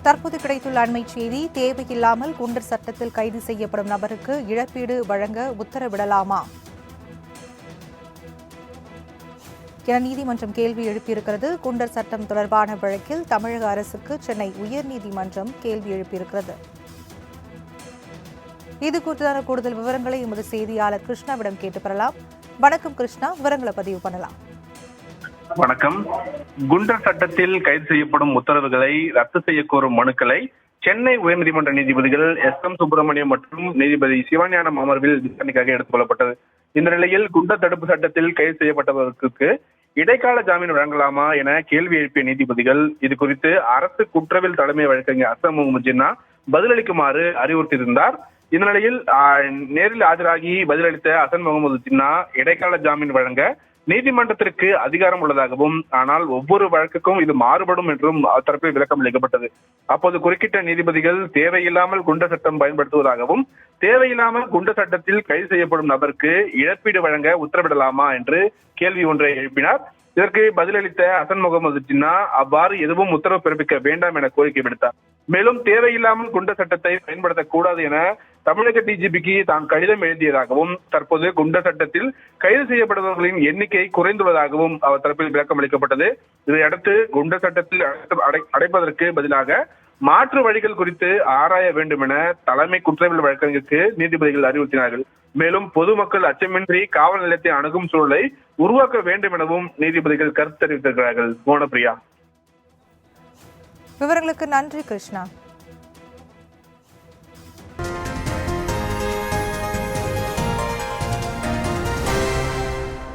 தற்போது கிடைத்துள்ள அண்மை செய்தி, தேவையில்லாமல் குண்டர் சட்டத்தில் கைது செய்யப்படும் நபருக்கு இழப்பீடு வழங்க உத்தரவிடலாமா என நீதிமன்றம் கேள்வி எழுப்பியிருக்கிறது. குண்டர் சட்டம் தொடர்பான வழக்கில் தமிழக அரசுக்கு சென்னை உயர்நீதிமன்றம் கேள்வி எழுப்பியிருக்கிறது. இது குறித்தான கூடுதல் விவரங்களை எமது செய்தியாளர் கிருஷ்ணாவிடம் கேட்டு பெறலாம். வணக்கம் கிருஷ்ணா, விவரங்களை பதிவு பண்ணலாம். வணக்கம். குண்டர் சட்டத்தில் கைது செய்யப்படும் உத்தரவுகளை ரத்து செய்ய கோரும் மனுக்களை சென்னை உயர்நீதிமன்ற நீதிபதிகள் எஸ்.எம். சுப்பிரமணியம் மற்றும் நீதிபதி சிவஞானம் அமர்வில் விசாரணைக்காக எடுத்துக் கொள்ளப்பட்டது. இந்த நிலையில் குண்டர் தடுப்பு சட்டத்தில் கைது செய்யப்பட்டவர்களுக்கு இடைக்கால ஜாமீன் வழங்கலாமா என கேள்வி எழுப்பிய நீதிபதிகள் இது குறித்து அரசு குற்றவியல் தலைமை வழக்கறிஞர் அசன் முகமது ஜின்னா பதிலளிக்குமாறு அறிவுறுத்தியிருந்தார். இந்த நிலையில் நேரில் ஆஜராகி பதிலளித்த அசன் முகமது ஜின்னா இடைக்கால ஜாமீன் வழங்க நீதிமன்றத்திற்கு அதிகாரம் உள்ளதாகவும், ஆனால் ஒவ்வொரு வழக்குக்கும் இது மாறுபடும் என்றும் தரப்பில் விளக்கம் அளிக்கப்பட்டது. அப்போது குறுக்கிட்ட நீதிபதிகள் தேவையில்லாமல் குண்டர் சட்டம் பயன்படுத்துவதாகவும், தேவையில்லாமல் குண்டர் சட்டத்தில் கைது செய்யப்படும் நபருக்கு இழப்பீடு வழங்க உத்தரவிடலாமா என்று கேள்வி ஒன்றை எழுப்பினார். இதற்கு பதிலளித்த அசன் முகமது ஜின்னா அவ்வாறு எதுவும் உத்தரவு பிறப்பிக்க வேண்டாம் என கோரிக்கை விடுத்தார். மேலும் தேவையில்லாமல் குண்டர் சட்டத்தை பயன்படுத்தக்கூடாது என தமிழக டிஜிபிக்கு தான் கடிதம் எழுதியதாகவும், தற்போது குண்டர் சட்டத்தில் கைது செய்யப்படுபவர்களின் எண்ணிக்கை குறைந்துள்ளதாகவும் அவர் தரப்பில் விளக்கம் அளிக்கப்பட்டது. இதையடுத்து குண்டர் சட்டத்தில் அடைப்பதற்கு பதிலாக மாற்று வழிகள் குறித்து ஆராய வேண்டும் என தலைமை குற்றவியல் வழக்கறிஞருக்கு நீதிபதிகள் அறிவுறுத்தினார்கள். மேலும் பொதுமக்கள் அச்சமின்றி காவல் நிலையத்தை அணுகும் சூழலை உருவாக்க வேண்டும் எனவும் நீதிபதிகள் கருத்து தெரிவித்திருக்கிறார்கள். மோனப்பிரியா, விவரங்களுக்கு நன்றி கிருஷ்ணா.